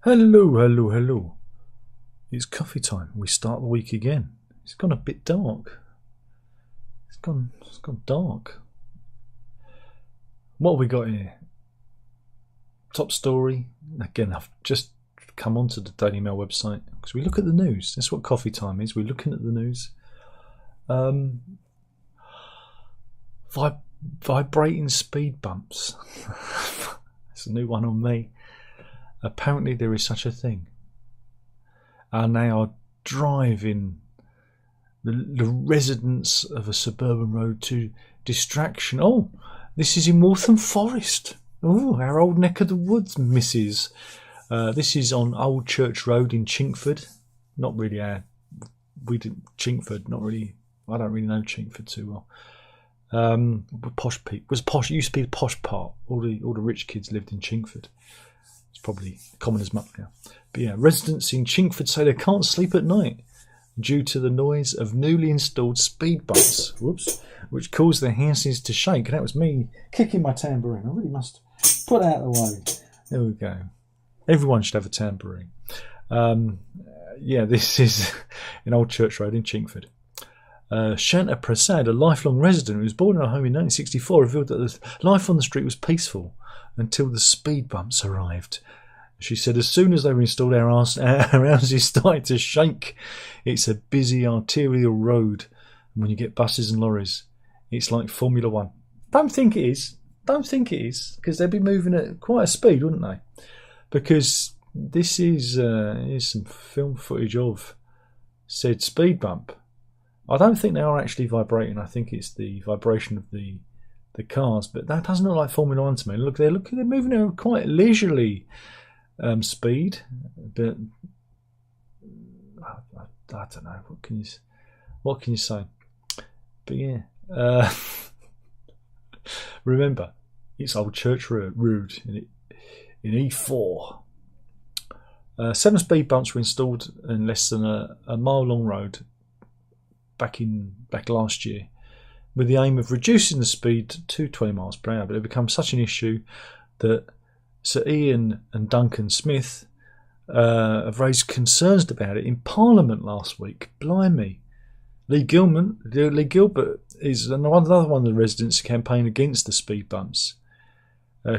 Hello, hello, hello. It's coffee time. We start the week again. It's gone a bit dark. It's gone dark. What have we got here? Top story. Again, I've just come onto the Daily Mail website because we look at the news. That's what coffee time is. We're looking at the news. Vibrating speed bumps. It's a new one on me. Apparently there is such a thing. And they are driving the residents of a suburban road to distraction. Oh, this is in Waltham Forest. Oh, our old neck of the woods, missus. This is on Old Church Road in Chinkford. Not really Chinkford, not really. I don't really know Chinkford too well. Posh people. It used to be the posh part. All the rich kids lived in Chinkford. It's probably common as much now. But yeah, residents in Chinkford say they can't sleep at night due to the noise of newly installed speed bumps, which caused their houses to shake. And that was me kicking my tambourine. I really must put it out of the way. There we go. Everyone should have a tambourine. This is in Old Church Road in Chinkford. Shanta Prasad, a lifelong resident who was born in a home in 1964, revealed that the life on the street was peaceful until the speed bumps arrived. She said as soon as they were installed, our houses started to shake. It's a busy arterial road, and when you get buses and lorries, it's like Formula One. Don't think it is, because they'd be moving at quite a speed, wouldn't they? Because this is some film footage of said speed bump. I don't think they are actually vibrating. I think it's the vibration of the cars, but that doesn't look like Formula One to me. Look, they're moving at quite leisurely speed, but I don't know. What can you say? But yeah, remember, it's Old Church Road in E4. 7 speed bumps were installed in less than a mile long road back last year, with the aim of reducing the speed to 20 miles per hour. But it became such an issue that Sir Ian and Duncan Smith have raised concerns about it in Parliament last week. Blimey. Lee Gilbert is another one of the residents who campaigned against the speed bumps.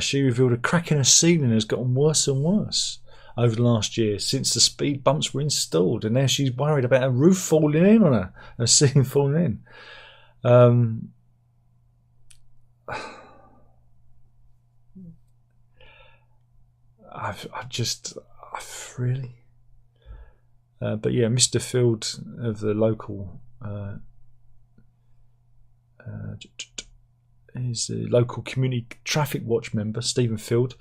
She revealed a crack in her ceiling has gotten worse and worse over the last year since the speed bumps were installed, and now she's worried about her roof falling in on her ceiling falling in. I've really, but yeah, Mr. Field of the local is the local community traffic watch member, Stephen Field.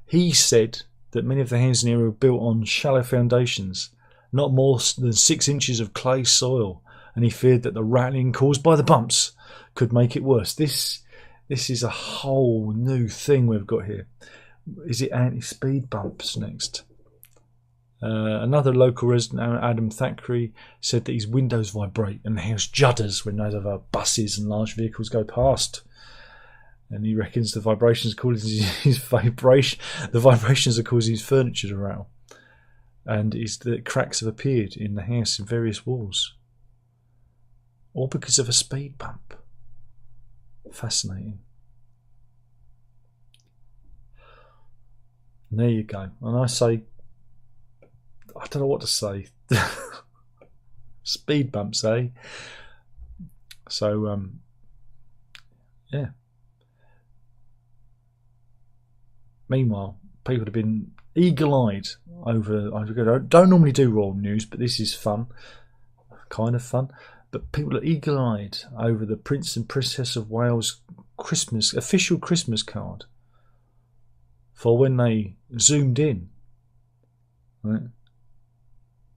He said that many of the houses in the area were built on shallow foundations, not more than 6 inches of clay soil, and he feared that the rattling caused by the bumps could make it worse. This is a whole new thing we've got here. Is it anti-speed bumps next? Another local resident, Adam Thackeray, said that his windows vibrate and the house judders when those other buses and large vehicles go past. And he reckons the vibrations are causing his furniture to rattle. And the cracks have appeared in the house in various walls. All because of a speed bump. Fascinating. And there you go. And I say, I don't know what to say. Speed bumps, eh? So, yeah. Meanwhile, people have been eagle-eyed over. I don't normally do royal news, but this is fun, kind of fun. But people are eagle-eyed over the Prince and Princess of Wales official Christmas card for when they zoomed in. Right,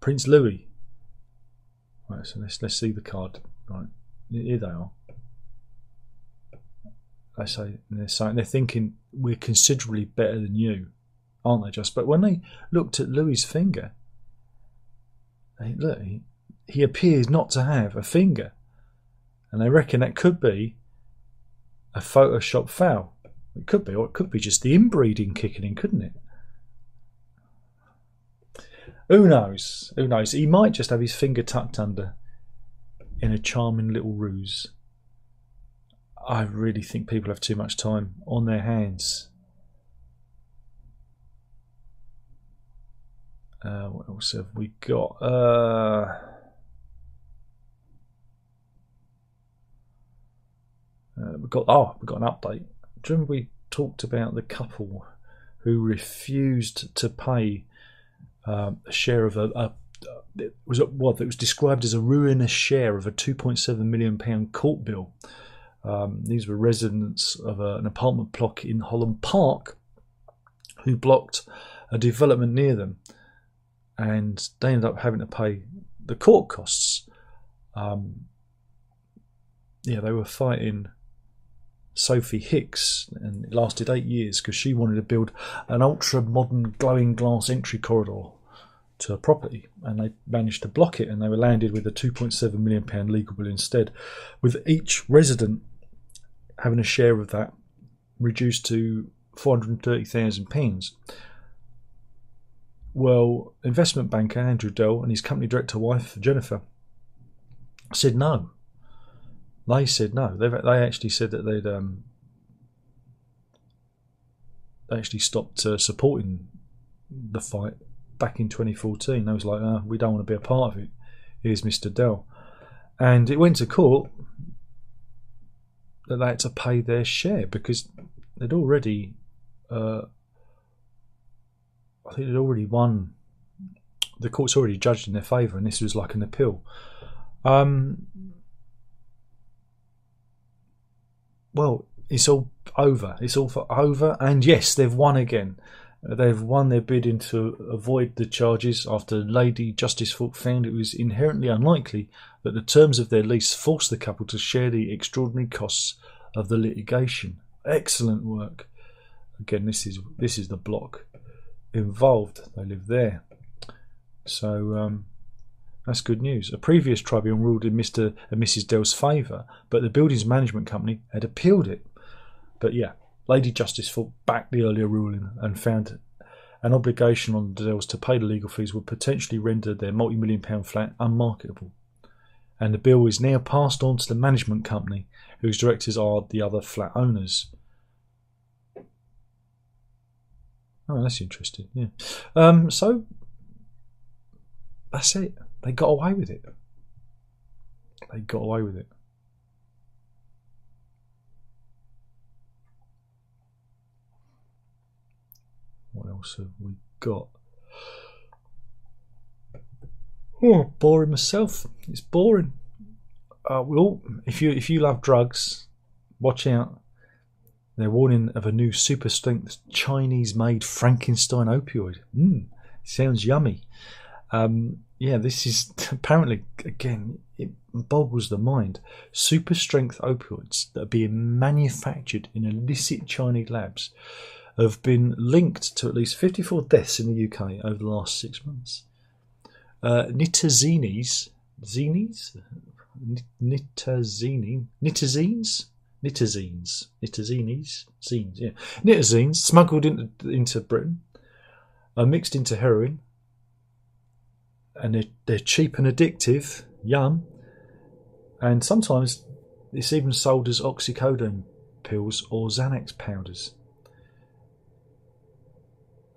Prince Louis. Right, so let's see the card. Right, here they are. They're thinking we're considerably better than you, aren't they? But when they looked at Louis's finger, he appears not to have a finger, and they reckon that could be a Photoshop foul. It could be, or it could be just the inbreeding kicking in, couldn't it? Who knows? Who knows? He might just have his finger tucked under in a charming little ruse. I really think people have too much time on their hands. What else have we got? We've got an update. Do you remember we talked about the couple who refused to pay a share of it was described as a ruinous share of a £2.7 million court bill. These were residents of an apartment block in Holland Park who blocked a development near them, and they ended up having to pay the court costs. They were fighting Sophie Hicks, and it lasted 8 years because she wanted to build an ultra-modern glowing glass entry corridor to a property, and they managed to block it, and they were landed with a £2.7 million legal bill instead, with each resident having a share of that reduced to £430,000. Well, investment banker Andrew Dell and his company director wife Jennifer said no. They said no. They actually said that they actually stopped supporting the fight back in 2014. They was like, we don't want to be a part of it. Here's Mr. Dell. And it went to court that they had to pay their share because they'd already, I think they'd already won. The court's already judged in their favour, and this was like an appeal. Well, it's all over. It's all over, and yes, they've won again. They've won their bidding to avoid the charges after Lady Justice Falk found it was inherently unlikely that the terms of their lease forced the couple to share the extraordinary costs of the litigation. Excellent work. Again, this is the block involved. They live there, so that's good news. A previous tribunal ruled in Mr. and Mrs. Dell's favour, but the building's management company had appealed it. But yeah, Lady Justice fought back the earlier ruling and found an obligation on the Dells to pay the legal fees would potentially render their multi-million-pound flat unmarketable. And the bill is now passed on to the management company, whose directors are the other flat owners. Oh, that's interesting. Yeah. So that's it. They got away with it. They got away with it. What else have we got? Oh, boring myself. It's boring. If you love drugs, watch out. They're warning of a new super strength Chinese-made Frankenstein opioid. Sounds yummy. This is apparently, again, it boggles the mind. Super strength opioids that are being manufactured in illicit Chinese labs have been linked to at least 54 deaths in the UK over the last 6 months. Nitazines, smuggled into Britain, are mixed into heroin, and they're cheap and addictive. Yum. And sometimes it's even sold as oxycodone pills or Xanax powders.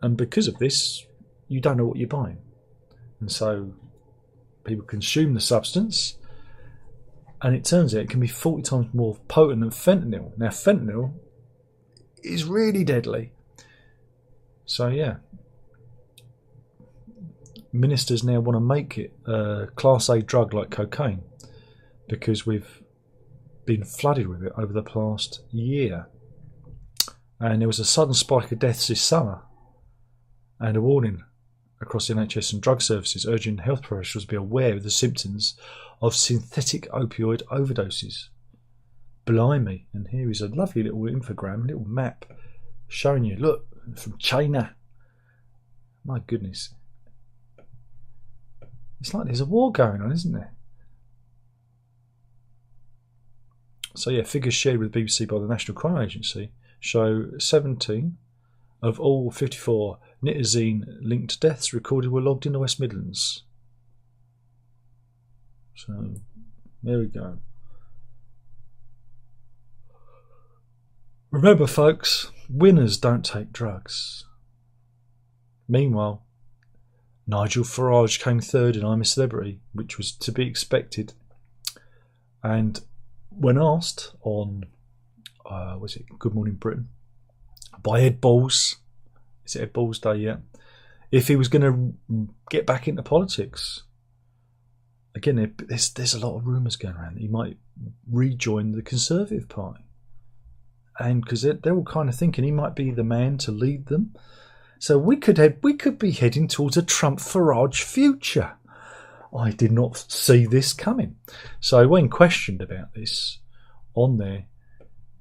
And because of this, you don't know what you're buying. And so people consume the substance, and it turns out it can be 40 times more potent than fentanyl. Now, fentanyl is really deadly. So, yeah. Ministers now want to make it a Class A drug like cocaine because we've been flooded with it over the past year. And there was a sudden spike of deaths this summer, and a warning across the NHS and drug services urging health professionals to be aware of the symptoms of synthetic opioid overdoses. Blimey. And here is a lovely little infogram, little map showing you, look, from China. My goodness. It's like there's a war going on, isn't there? So yeah, figures shared with the BBC by the National Crime Agency show 17 of all 54 nitazene-linked deaths recorded were logged in the West Midlands. So, there we go. Remember, folks, winners don't take drugs. Meanwhile, Nigel Farage came third in I'm a Celebrity, which was to be expected. And when asked on, was it Good Morning Britain, by Ed Balls, is it Ed Balls Day yet, if he was going to get back into politics, again, there's a lot of rumours going around that he might rejoin the Conservative Party. And because they're all kind of thinking he might be the man to lead them. So we could be heading towards a Trump-Farage future. I did not see this coming. So when questioned about this on there,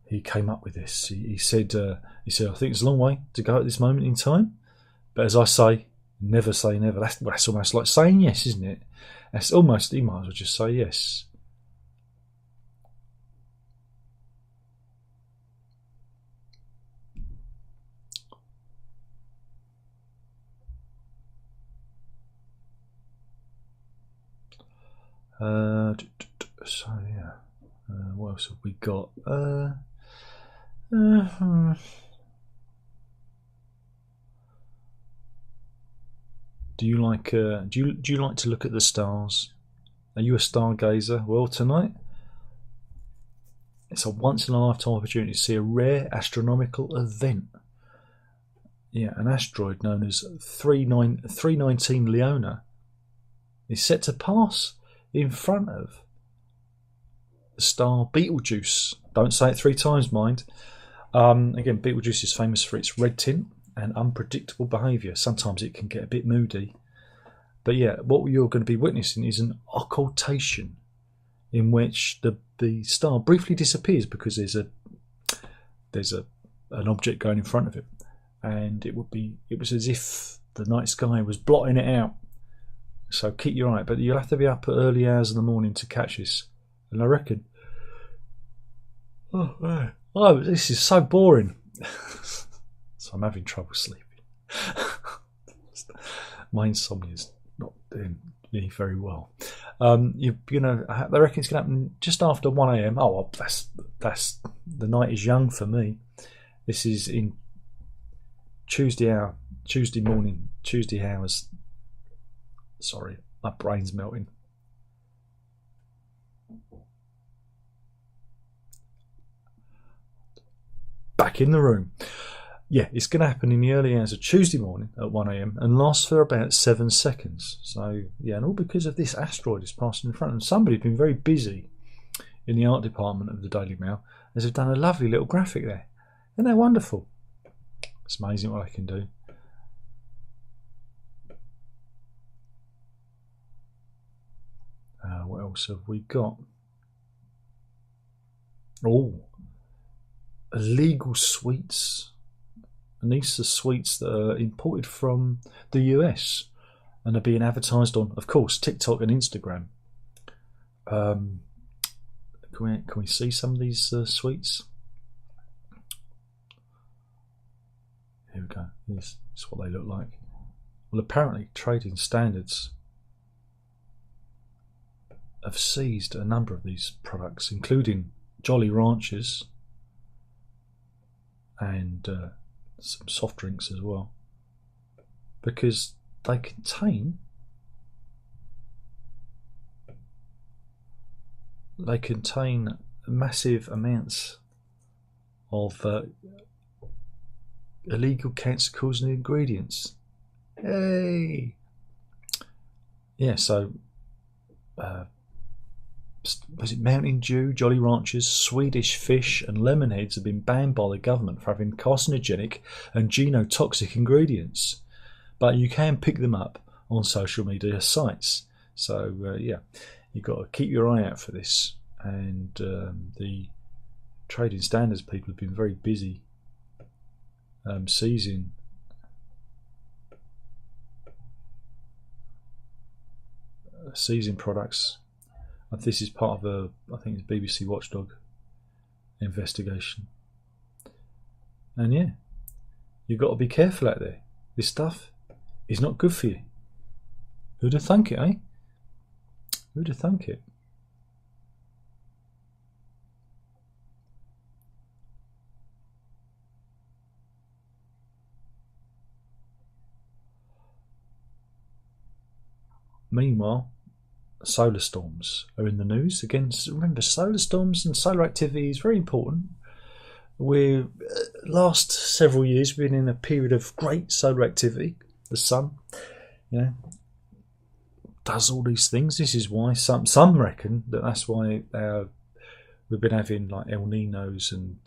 he came up with this. He said, I think it's a long way to go at this moment in time. But as I say never. That's almost like saying yes, isn't it? That's almost, he might as well just say yes. So yeah, what else have we got? Do you like to look at the stars? Are you a stargazer? Well, tonight it's a once in a lifetime opportunity to see a rare astronomical event. Yeah, an asteroid known as 319 Leona is set to pass in front of the star Betelgeuse. Don't say it 3 times, mind. Again, Betelgeuse is famous for its red tint and unpredictable behaviour. Sometimes it can get a bit moody. But yeah, what you're going to be witnessing is an occultation in which the star briefly disappears because there's an object going in front of it. And it was as if the night sky was blotting it out. So keep your eye, but you'll have to be up at early hours in the morning to catch this. And I reckon, this is so boring. So I'm having trouble sleeping. My insomnia's not doing me very well. I reckon it's going to happen just after 1 a.m. Oh, well, that's the night is young for me. This is in Tuesday morning, Tuesday hours. Sorry, my brain's melting. Back in the room. Yeah, it's going to happen in the early hours of Tuesday morning at 1 a.m. and lasts for about 7 seconds. So, yeah, and all because of this asteroid is passing in front. And somebody's been very busy in the art department of the Daily Mail as they've done a lovely little graphic there. Isn't that wonderful? It's amazing what I can do. What else have we got? Oh, illegal sweets. And these are sweets that are imported from the US and are being advertised on, of course, TikTok and Instagram. Can we see some of these sweets? Here we go. This is what they look like. Well, apparently, trading standards have seized a number of these products, including Jolly Ranchers and some soft drinks as well, because they contain massive amounts of illegal cancer-causing ingredients. Hey, yeah. So, was it Mountain Dew, Jolly Ranchers, Swedish fish and lemonheads have been banned by the government for having carcinogenic and genotoxic ingredients, but you can pick them up on social media sites. So yeah, you've got to keep your eye out for this. And the trading standards people have been very busy seizing products. This is part of I think it's BBC Watchdog investigation. And yeah, you've got to be careful out there. this stuff is not good for you. Who'd have thunk it, eh? Who'd have thunk it? Meanwhile, solar storms are in the news. Again, remember, solar storms and solar activity is very important. We're last several years we've been in a period of great solar activity. The sun, does all these things. This is why some reckon that's why we've been having like El Ninos and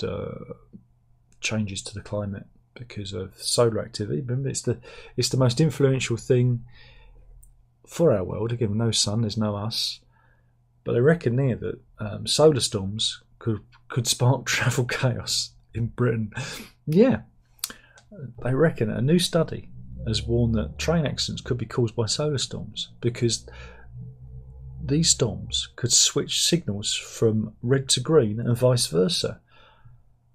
changes to the climate because of solar activity. Remember, it's the most influential thing for our world. Again, no sun, there's no us, but they reckon there that solar storms could spark travel chaos in Britain. Yeah, they reckon. A new study has warned that train accidents could be caused by solar storms because these storms could switch signals from red to green and vice versa.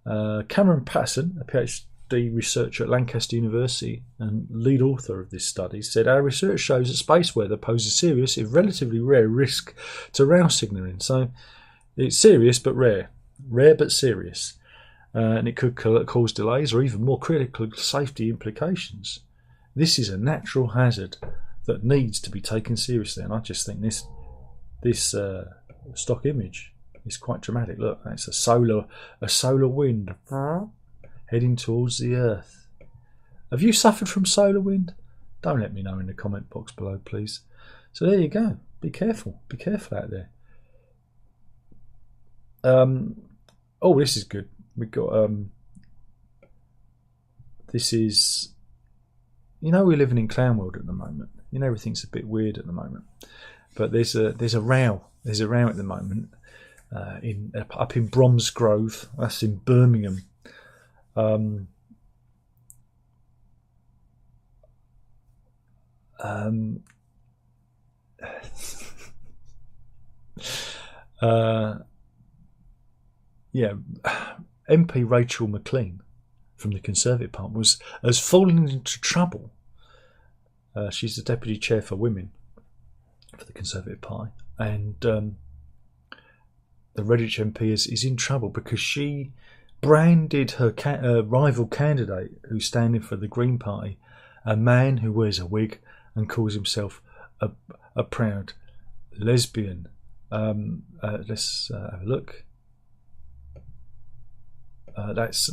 Cameron Patterson, a PhD researcher at Lancaster University and lead author of this study, said our research shows that space weather poses serious, if relatively rare, risk to rail signalling. So it's serious but rare but serious, and it could cause delays or even more critical safety implications. This is a natural hazard that needs to be taken seriously, and I just think this stock image is quite dramatic. Look, it's a solar wind heading towards the Earth. Have you suffered from solar wind? Don't let me know in the comment box below, please. So there you go. Be careful out there. Oh, this is good. We've got this is, we're living in clown world at the moment. Everything's a bit weird at the moment. But there's a row at the moment up in Bromsgrove. That's in Birmingham. MP Rachel McLean from the Conservative Party has fallen into trouble. She's the deputy chair for women for the Conservative Party, and the Redditch MP is in trouble because she branded her rival candidate who's standing for the Green Party a man who wears a wig and calls himself a proud lesbian. Let's have a look. That's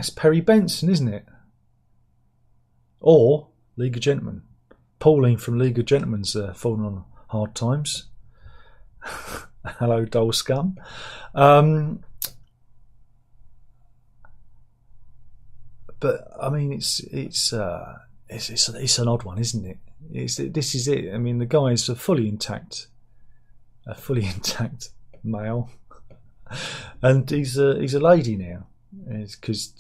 Perry Benson, isn't it? Or League of Gentlemen. Pauline from League of Gentlemen's fallen on hard times. Hello, doll scum. But I mean, it's an odd one, isn't it? This is it. I mean, the guy is a fully intact male, and he's a lady now. Because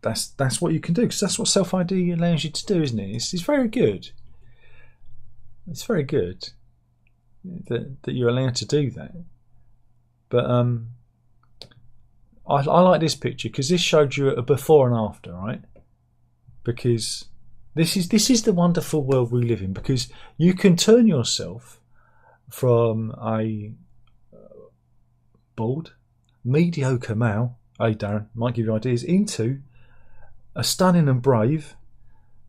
that's what you can do. Because that's what self-ID allows you to do, isn't it? It's very good. It's very good that you're allowed to do that. But I like this picture because this showed you a before and after, right? Because this is the wonderful world we live in. Because you can turn yourself from a bald, mediocre male, hey Daren, might give you ideas, into a stunning and brave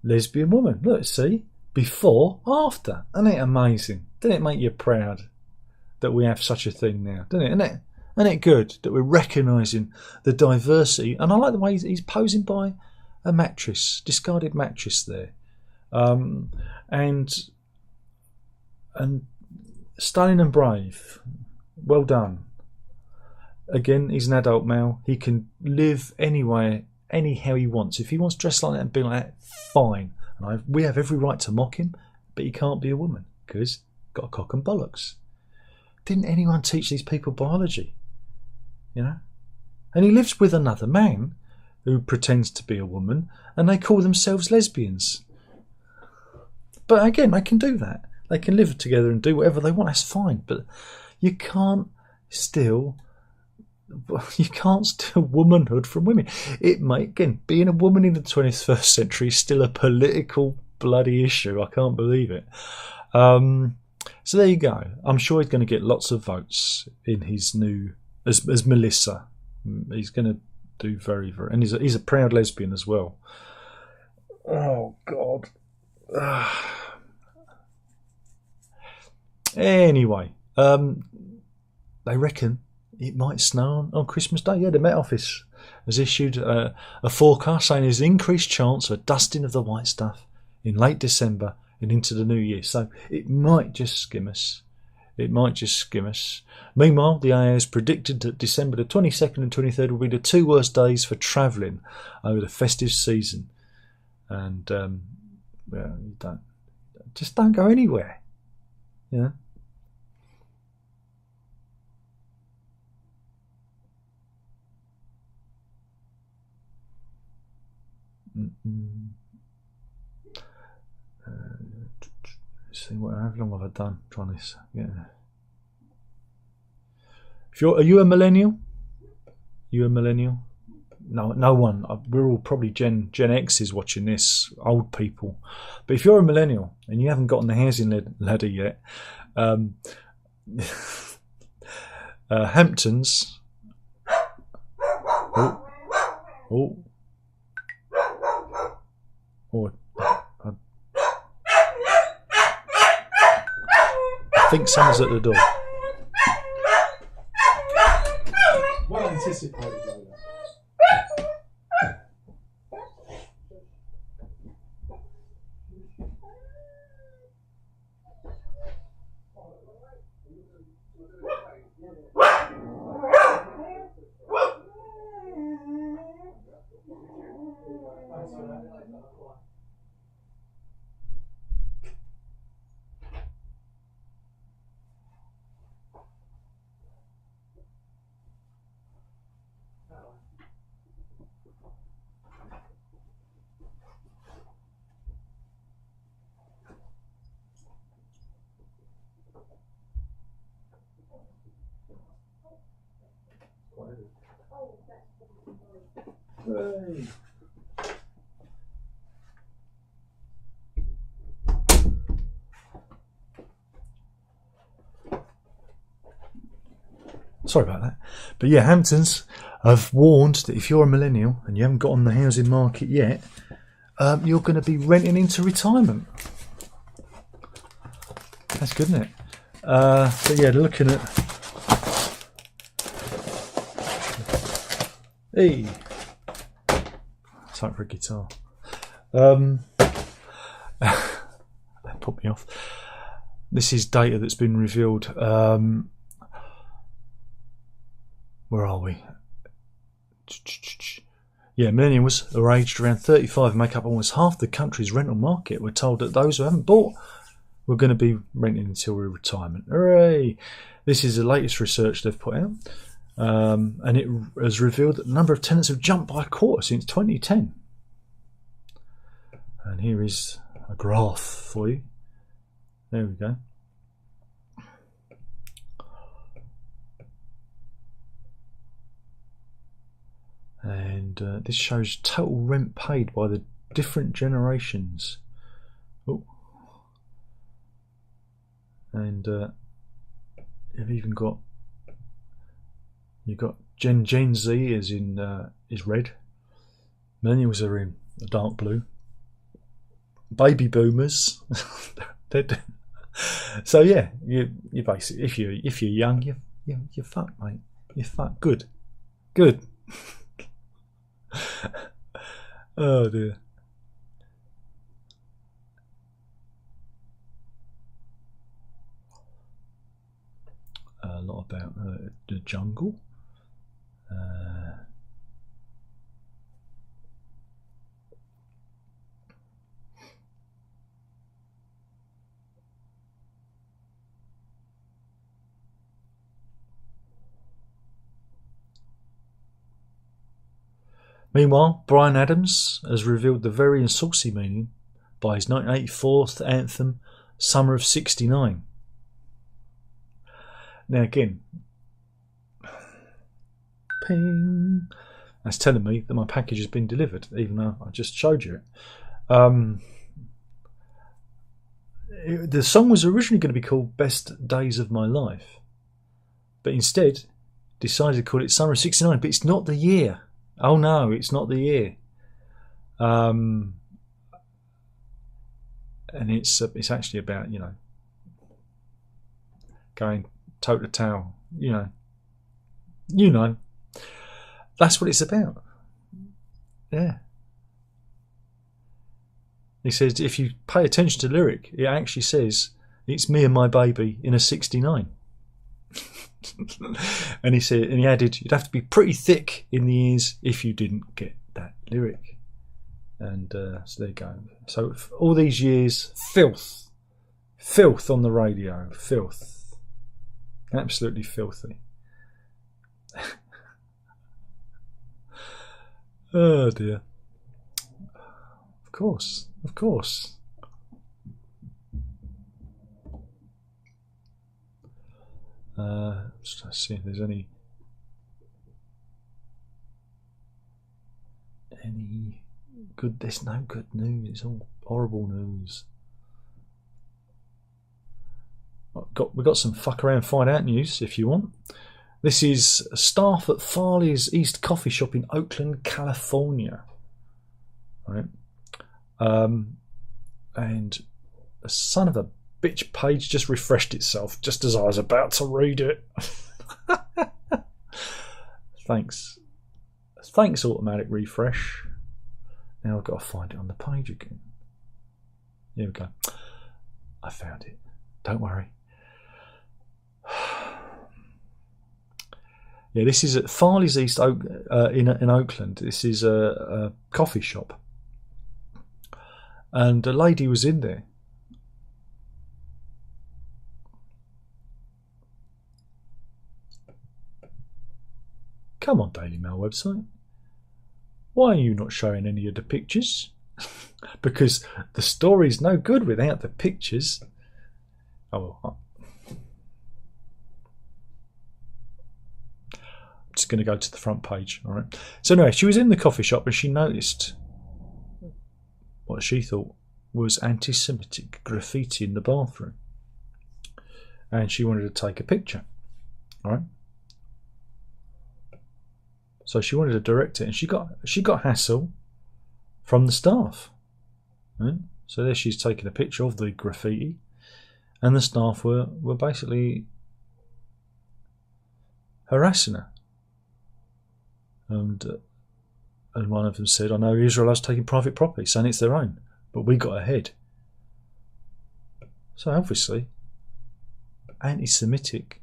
lesbian woman. Look, see, before, after. Isn't it amazing? Doesn't it make you proud that we have such a thing now? Doesn't it? Isn't it good that we're recognising the diversity? And I like the way he's posing by a mattress, discarded mattress there, and stunning and brave. Well done. Again, he's an adult male. He can live anywhere, anyhow he wants. If he wants to dress like that and be like that, fine. And we have every right to mock him, but he can't be a woman because he's got a cock and bollocks. Didn't anyone teach these people biology? And he lives with another man who pretends to be a woman, and they call themselves lesbians. But again, they can do that. They can live together and do whatever they want. That's fine. But you can't steal you can't steal womanhood from women. It might, again, being a woman in the 21st century is still a political bloody issue. I can't believe it. So there you go. I'm sure he's going to get lots of votes in his new as Melissa. He's going to do very, very, and he's a proud lesbian as well. Oh God. Anyway, they reckon it might snow on Christmas Day. Yeah, the Met Office has issued a forecast saying there's an increased chance of a dusting of the white stuff in late December and into the new year. So it might just skim us. It might just skim us. Meanwhile, the AA has predicted that December the 22nd and 23rd will be the two worst days for travelling over the festive season. And, well, you don't go anywhere. Yeah. Let's see how long have I done trying this? Yeah. Are you a millennial? You a millennial? No one. We're all probably Gen X's watching this, old people. But if you're a millennial and you haven't gotten the housing ladder yet, Hamptons. Oh. I think someone's at the door. Well anticipated, though. Hey. Sorry about that. But yeah, Hamptons have warned that if you're a millennial and you haven't got on the housing market yet, you're going to be renting into retirement. That's good, isn't it? But yeah, looking at... Hey! Time for a guitar. That put me off. This is data that's been revealed. Where are we? Yeah, millennials who are aged around 35 and make up almost half the country's rental market. We're told that those who haven't bought were going to be renting until retirement. Hooray! This is the latest research they've put out. And it has revealed that the number of tenants have jumped by a quarter since 2010. And here is a graph for you. There we go. And this shows total rent paid by the different generations. Oh. And you've even got Gen Z is red. Millennials are in a dark blue. Baby boomers. So yeah, you basically if you're young, you're fucked, mate. You're fucked. Good. Oh dear. A lot about the jungle. Meanwhile, Bryan Adams has revealed the very and saucy meaning by his 1984 anthem, Summer of '69. Now again, Ping. That's telling me that my package has been delivered, even though I just showed you it. The song was originally going to be called Best Days of My Life, but instead decided to call it Summer of '69. But it's not the year. Oh no, it's not the year. And it's actually about, you know, going toe to toe. You know, that's what it's about. Yeah. He says if you pay attention to the lyric, it actually says it's me and my baby in a '69. And he added, you'd have to be pretty thick in the ears if you didn't get that lyric. And so there you go. So all these years, filth on the radio, filth, absolutely filthy. Oh dear. Of course. Let's see if there's any good. There's no good news. It's all horrible news. We've got some fuck around find out news if you want. This is staff at Farley's East Coffee Shop in Oakland, California. Right. And a son of a bitch page just refreshed itself just as I was about to read it. Thanks, automatic refresh. Now I've got to find it on the page again. Here we go. I found it. Don't worry. Yeah, this is at Farley's East in Oakland. This is a coffee shop. And a lady was in there. Come on, Daily Mail website. Why are you not showing any of the pictures? Because the story's no good without the pictures. Oh, I'm just going to go to the front page. All right. So anyway, she was in the coffee shop and she noticed what she thought was anti-Semitic graffiti in the bathroom, and she wanted to take a picture. All right. So she wanted to direct it, and she got hassle from the staff. Right? So there she's taking a picture of the graffiti, and the staff were basically harassing her. And one of them said, I know Israel is taking private property, saying it's their own, but we got ahead. So obviously, anti-Semitic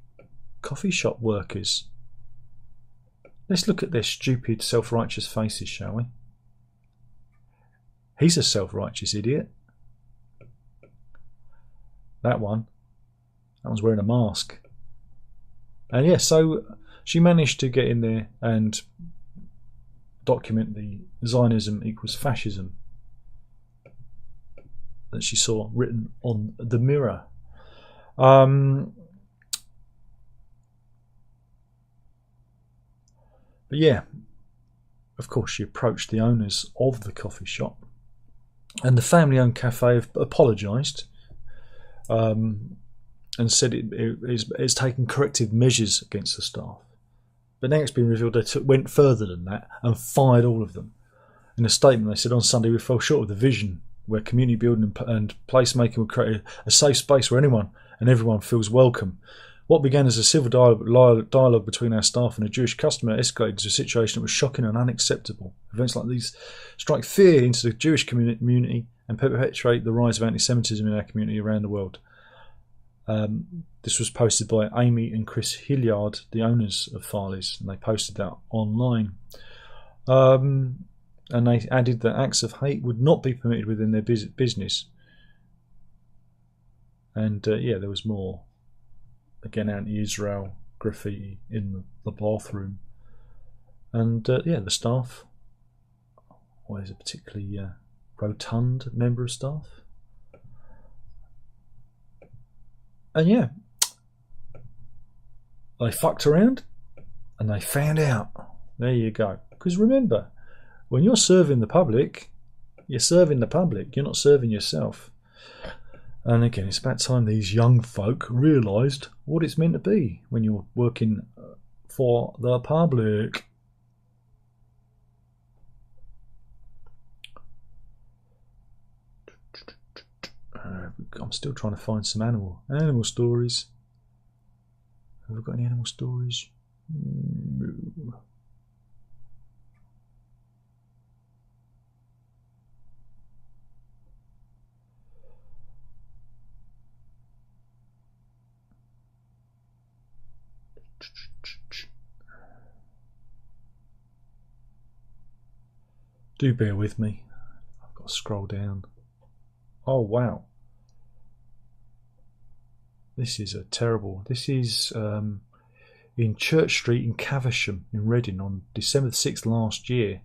coffee shop workers. Let's look at their stupid, self-righteous faces, shall we? He's a self-righteous idiot. That one's wearing a mask. And yeah, so she managed to get in there and document the Zionism equals fascism that she saw written on the mirror. But yeah, of course, she approached the owners of the coffee shop, and the family-owned cafe have apologised and said it's taken corrective measures against the staff. But now it's been revealed they went further than that and fired all of them. In a statement, they said, on Sunday, we fell short of the vision where community building and placemaking would create a safe space where anyone and everyone feels welcome. What began as a civil dialogue between our staff and a Jewish customer escalated to a situation that was shocking and unacceptable. Events like these strike fear into the Jewish community and perpetuate the rise of anti-Semitism in our community around the world. This was posted by Amy and Chris Hilliard, the owners of Farley's, and they posted that online. And they added that acts of hate would not be permitted within their business. And yeah, there was more. Again, anti-Israel graffiti in the bathroom. And yeah, the staff. Well, there's a particularly rotund member of staff. And yeah, they fucked around and they found out. There you go. Because remember, when you're serving the public, you're serving the public. You're not serving yourself. And again, it's about time these young folk realised what it's meant to be when you're working for the public. I'm still trying to find some animal stories. Have we got any animal stories? No. Do bear with me. I've got to scroll down. Oh wow. This is a terrible. This is in Church Street in Caversham in Reading on December the 6th last year.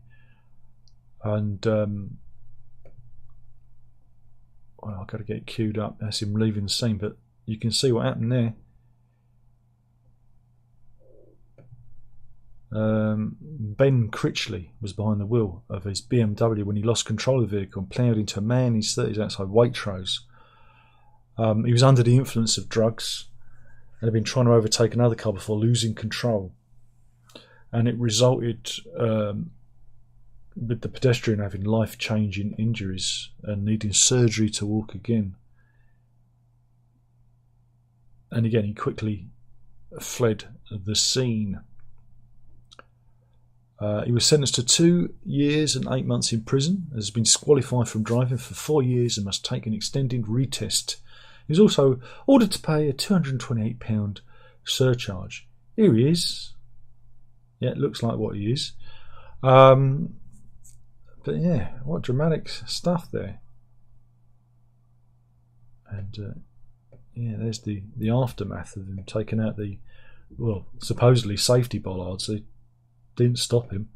And well, I've got to get it queued up. That's him leaving the scene, but you can see what happened there. Ben Critchley was behind the wheel of his BMW when he lost control of the vehicle and ploughed into a man in his 30s outside Waitrose. He was under the influence of drugs and had been trying to overtake another car before losing control, and it resulted with the pedestrian having life-changing injuries and needing surgery to walk again. And again, he quickly fled the scene. He was sentenced to 2 years and 8 months in prison, has been disqualified from driving for 4 years and must take an extended retest. He was also ordered to pay a £228 surcharge. Here he is. Yeah, it looks like what he is. But yeah, what dramatic stuff there. And yeah, there's the aftermath of him taking out the, well, supposedly safety bollards. They didn't stop him.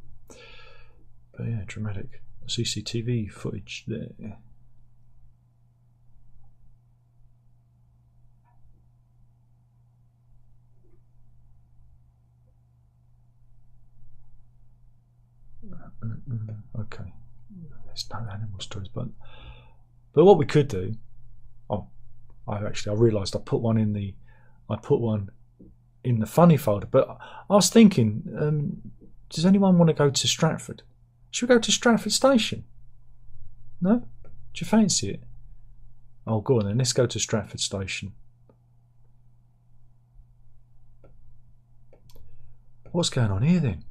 But yeah, dramatic CCTV footage there. Okay, there's no animal stories, but what we could do. Oh, I realised I put one in the funny folder. But I was thinking, does anyone want to go to Stratford? Should we go to Stratford Station? No? Do you fancy it? Oh, go on then. Let's go to Stratford Station. What's going on here then?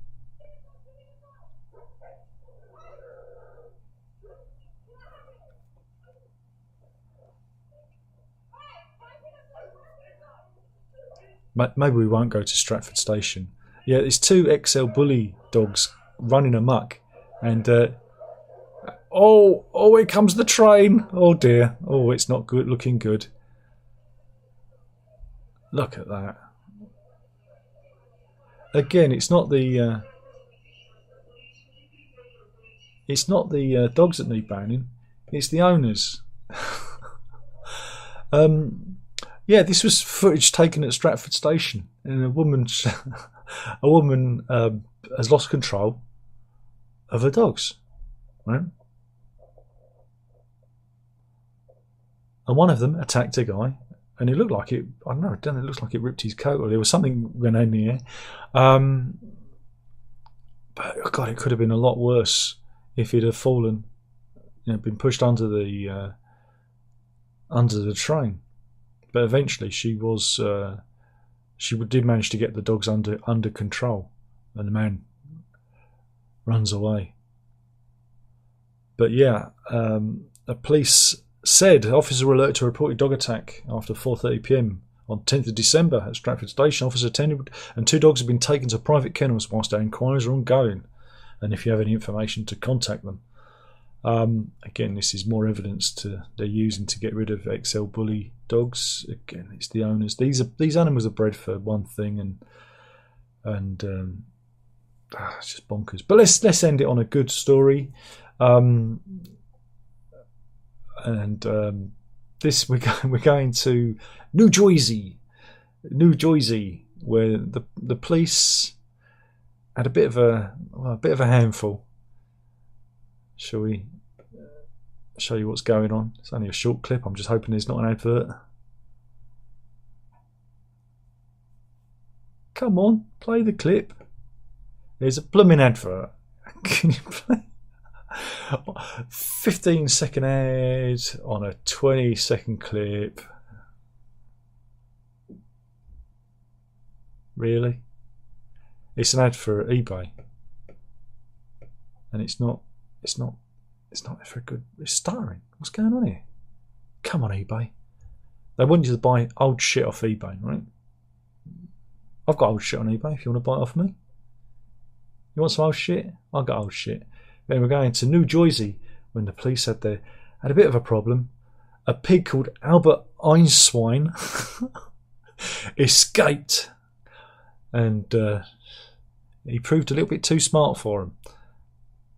Maybe we won't go to Stratford Station. Yeah, there's 2 XL bully dogs running amok, and oh, here comes the train. Oh dear. Oh, it's not good. Looking good. Look at that. Again, it's not the dogs that need banning. It's the owners. Yeah, this was footage taken at Stratford Station, and a woman has lost control of her dogs, right? And one of them attacked a guy, and it looked like it. I don't know. It looks like it ripped his coat, or there was something went in the air. But God, it could have been a lot worse if it had fallen, been pushed under the train. But eventually, she did manage to get the dogs under control, and the man runs away. But yeah, the police said officers were alerted to a reported dog attack after 4:30 p.m. on 10th of December at Stratford Station. Officers attended, and 2 dogs have been taken to private kennels whilst their inquiries are ongoing. And if you have any information, to contact them. Again, this is more evidence they're using to get rid of XL bully dogs. Again, it's the owners. These animals are bred for one thing, and it's just bonkers. But let's end it on a good story. This we're going to New Jersey, where the police had a bit of a handful. Shall we show you what's going on? It's only a short clip. I'm just hoping there's not an advert. Come on, play the clip. There's a blooming advert. Can you play? 15-second ad on a 20-second clip. Really? It's an ad for eBay, and it's not very good. It's stuttering. What's going on here? Come on, eBay. They want you to buy old shit off eBay, right? I've got old shit on eBay if you want to buy it off me. You want some old shit? I've got old shit. Then we're going to New Jersey when the police had a bit of a problem. A pig called Albert Einstein escaped, and he proved a little bit too smart for him.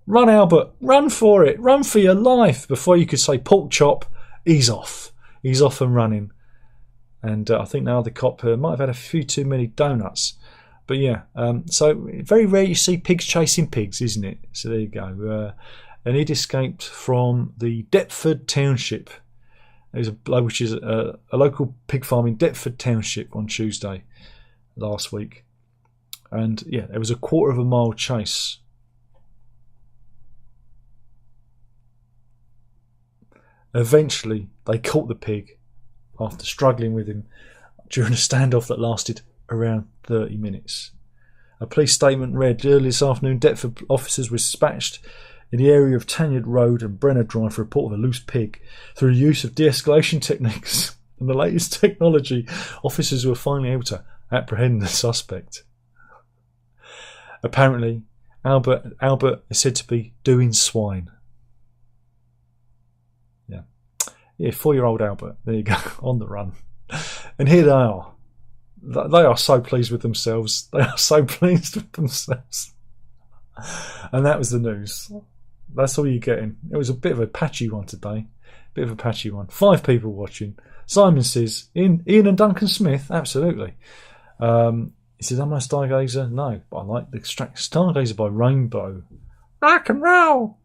Run, Albert, run for it, run for your life. Before you could say pork chop, he's off. He's off and running. And I think now the cop might have had a few too many donuts. But yeah, so very rare you see pigs chasing pigs, isn't it? So there you go. And he'd escaped from the Deptford Township. Which is a local pig farm in Deptford Township on Tuesday last week. And yeah, there was a 1/4 mile chase. Eventually, they caught the pig after struggling with him during a standoff that lasted around 30 minutes. A police statement read, early this afternoon, Deptford officers were dispatched in the area of Tanyard Road and Brenner Drive for a report of a loose pig. Through the use of de-escalation techniques and the latest technology, officers were finally able to apprehend the suspect. Apparently, Albert is said to be doing swine. Yeah, 4-year-old Albert. There you go, on the run. And here they are. They are so pleased with themselves. They are so pleased with themselves. And that was the news. That's all you're getting. It was a bit of a patchy one today. Bit of a patchy one. 5 people watching. Simon says, Ian and Duncan Smith? Absolutely. He says, am I a stargazer? No, but I like the Stargazer by Rainbow. Rock and roll!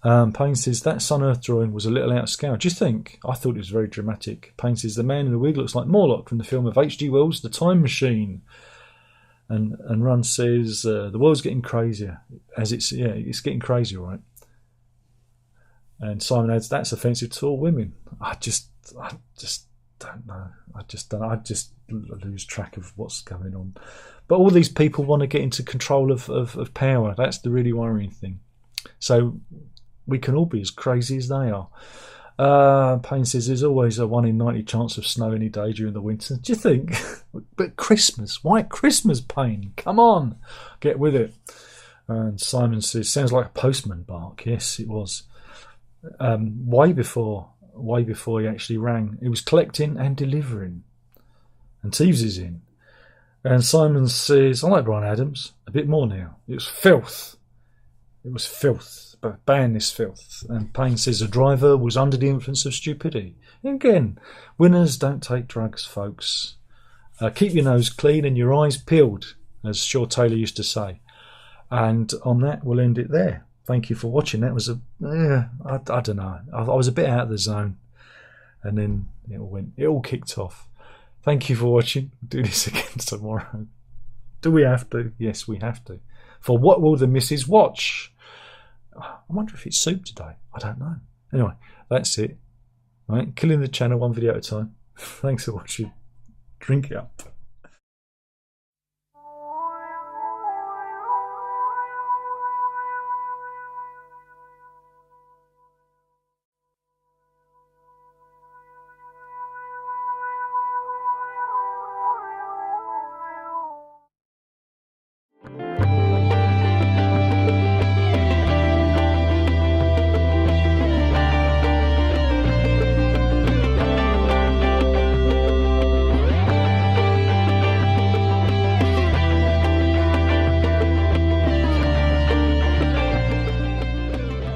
Payne says, that Sun Earth drawing was a little out of scale. Do you think? I thought it was very dramatic. Payne says, the man in the wig looks like Morlock from the film of H.G. Wells' The Time Machine. And Run says, the world's getting crazier. It's getting crazier, right? And Simon adds, that's offensive to all women. I just don't know. I just lose track of what's going on. But all these people want to get into control of power. That's the really worrying thing. So we can all be as crazy as they are. Payne says there's always a 1 in 90 chance of snow any day during the winter. Do you think? But Christmas, White Christmas, Payne. Come on, get with it. And Simon says, sounds like a postman bark. Yes, it was. Way before he actually rang. He was collecting and delivering. And Teeves is in. And Simon says, I like Brian Adams. A bit more now. It was filth. It was filth. But ban this filth. And Payne says the driver was under the influence of stupidity. And again, winners don't take drugs, folks. Keep your nose clean and your eyes peeled, as Shaw Taylor used to say. And on that, we'll end it there. Thank you for watching. That was I don't know. I was a bit out of the zone. And then it all kicked off. Thank you for watching. We'll do this again tomorrow. Do we have to? Yes, we have to. For What Will the Missus Watch? I wonder if it's soup today. I don't know. Anyway, that's it. Right, killing the channel 1 video at a time. Thanks for watching. Drink it up.